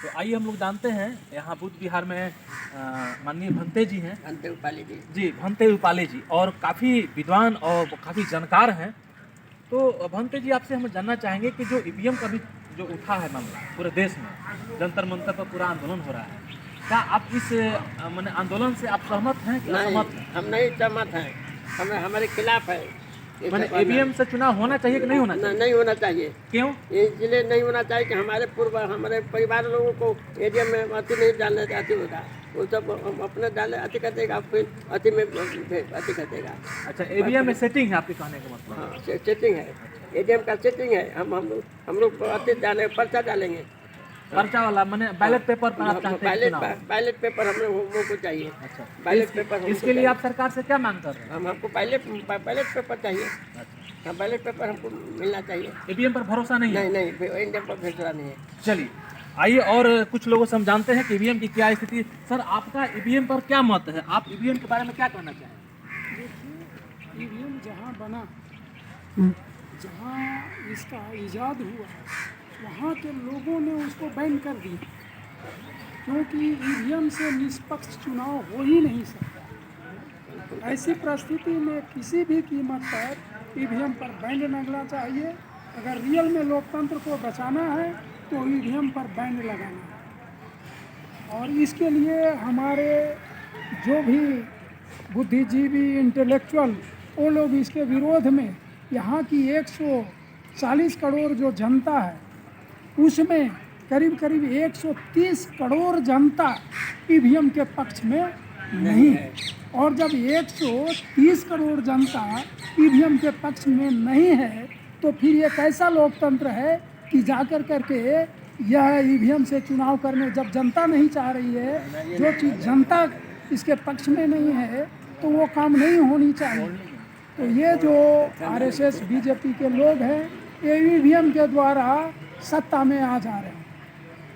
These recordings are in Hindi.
तो आइए हम लोग जानते हैं, यहाँ बुद्ध विहार में माननीय भंते जी हैं। भंते उपाली जी। जी, भंते उपाले जी, और काफ़ी विद्वान और काफ़ी जानकार हैं। तो भंते जी, आपसे हम जानना चाहेंगे कि जो ईवीएम का भी जो उठा है मामला पूरे देश में, जंतर मंतर पर पूरा आंदोलन हो रहा है, क्या आप इस माने आंदोलन से आप सहमत हैं कि नहीं, असहमत हैं? हम नहीं सहमत हैं। हमें हमारे खिलाफ है। ये माने सब ईवीएम से चुनाव होना चाहिए कि नहीं होना चाहिए? नहीं होना चाहिए। क्यों? इसलिए नहीं होना चाहिए कि हमारे परिवार लोगों को एरिया में अति नहीं डालने अति होगा। वो सब अपने डाले अति कर देगा, फिर अति में अति कर देगा। अच्छा, ईवीएम में सेटिंग है आपके कहने का मतलब? हाँ, सेटिंग है। एडीएम का सेटिंग है। हम लोग अति डाले पर्चा डालेंगे। पर्चा वाला माने बैलेट पेपर पर आप चाहते हैं चुनाव? बैलेट पेपर हम लोगों को चाहिए। अच्छा, बैलेट पेपर इसके लिए आप सरकार से क्या मांग कर रहे हैं? हमको बैलेट पेपर चाहिए। हाँ, बैलेट पेपर हमको मिलना चाहिए। ईवीएम पर भरोसा नहीं है? नहीं, इंडियन पर भरोसा नहीं है। चलिए, आइए और कुछ लोगों से हम जानते हैं कि ईवीएम की क्या स्थिति है। सर, आपका ईवीएम पर क्या मत है? आप ईवीएम के बारे में क्या कहना चाहेंगे? देखिए, ईवीएम जहाँ बना, जहाँ इसका इजाद हुआ, वहाँ के लोगों ने उसको बैन कर दिया, क्योंकि ईवीएम से निष्पक्ष चुनाव हो ही नहीं सकता। ऐसी परिस्थिति में किसी भी कीमत पर ईवीएम पर बैन लगना चाहिए। अगर रियल में लोकतंत्र को बचाना है तो ईवीएम पर बैन लगाना है। और इसके लिए हमारे जो भी बुद्धिजीवी, इंटेलेक्चुअल, वो लोग इसके विरोध में, यहाँ की 140 करोड़ जो जनता है, उसमें करीब करीब 130 करोड़ जनता ईवीएम के पक्ष में नहीं है। और जब 130 करोड़ जनता ईवीएम के पक्ष में नहीं है, तो फिर ये कैसा लोकतंत्र है कि जाकर करके यह ईवीएम से चुनाव करने, जब जनता नहीं चाह रही है, जो चीज़ जनता इसके पक्ष में नहीं है, तो वो काम नहीं होनी चाहिए। तो ये जो आरएसएस बीजेपी के लोग हैं, ये ईवीएम के द्वारा सत्ता में आ जा रहे हैं।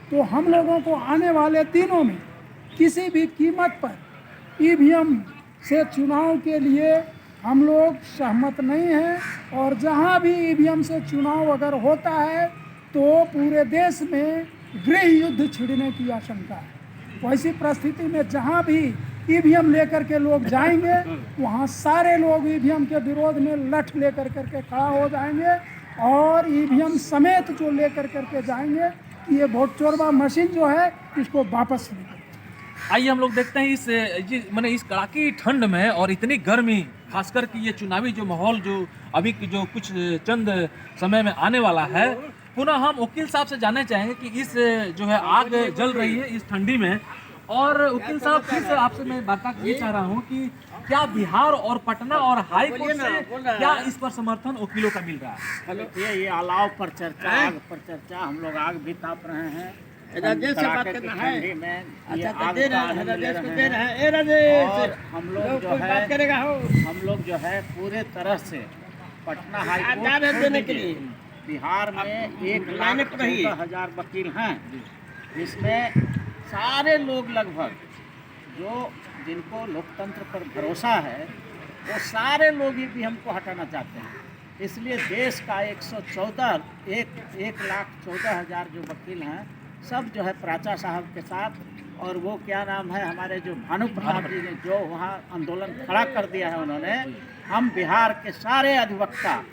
तो हम लोगों को आने वाले दिनों में किसी भी कीमत पर ईवीएम से चुनाव के लिए हम लोग सहमत नहीं हैं। और जहां भी ईवीएम से चुनाव अगर होता है तो पूरे देश में गृह युद्ध छिड़ने की आशंका है। वैसी परिस्थिति में जहां भी ईवीएम लेकर के लोग जाएंगे, वहां सारे लोग ईवीएम के विरोध में लठ लेकर करके खड़ा हो जाएंगे और ईवीएम समेत जो लेकर करके जाएंगे कि ये वोट चोरवा मशीन जो है इसको वापस लेकर। आइए हम लोग देखते हैं माने इस कड़ाकी ठंड में और इतनी गर्मी, खासकर कि ये चुनावी जो माहौल जो अभी की जो कुछ चंद समय में आने वाला है, पुनः हम वकील साहब से जानना चाहेंगे कि इस जो है आग जल रही है इस ठंडी में। और वकील साहब, फिर से आपसे मैं बात ये चाह रहा हूँ कि क्या बिहार और पटना और हाई कोर्ट से क्या इस पर समर्थन वकीलों का मिल रहा है? ये अलाव पर चर्चा, आग पर चर्चा, हम लोग आग भी ताप रहे हैं। राजेश से बात करना है। अच्छा, तो दे रहे हैं, राजेश को दे रहे हैं। ए राजेश, और हम लोग जो है बात करेगा हो। हम लोग जो है पूरे तरह से पटना हाई आजाद है देने के लिए। बिहार में 1,14,000 वकील हैं। इसमें सारे लोग लगभग जिनको लोकतंत्र पर भरोसा है, वो सारे ही भी हमको हटाना चाहते हैं। इसलिए देश का 1,14,000 जो वकील हैं, सब जो है प्राचा साहब के साथ, और वो क्या नाम है हमारे जो भानु प्रताप जी ने जो वहाँ आंदोलन खड़ा कर दिया है उन्होंने, हम बिहार के सारे अधिवक्ता,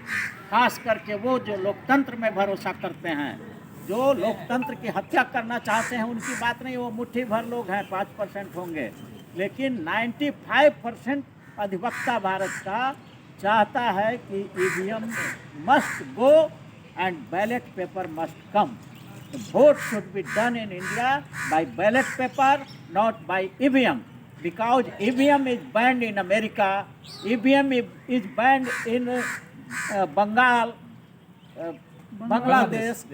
खास करके वो जो लोकतंत्र में भरोसा करते हैं, जो लोकतंत्र की हत्या करना चाहते हैं, उनकी बात नहीं, वो मुट्ठी भर लोग हैं, 5% होंगे, लेकिन 95% अधिवक्ता भारत का चाहता है कि EVM must go and ballot paper must come. The vote should be done in India by ballot paper, not by EVM, because EVM is banned in America, EVM is banned in Bengal, Bangladesh,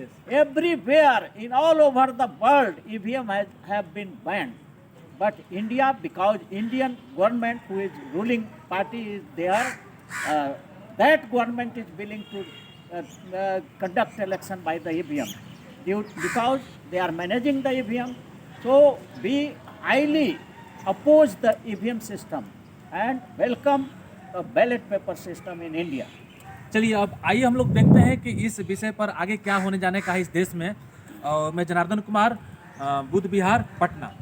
everywhere in all over the world EVM have been banned. But India, because Indian government who is ruling party is there, that government is willing to conduct election by the EVM. Because they are managing the EVM, so we highly oppose the EVM system and welcome a ballot paper system in India. चलिए, अब आइए हम लोग देखते हैं कि इस विषय पर आगे क्या होने जाने का है इस देश में। और मैं जनार्दन कुमार बुद्ध विहार, पटना।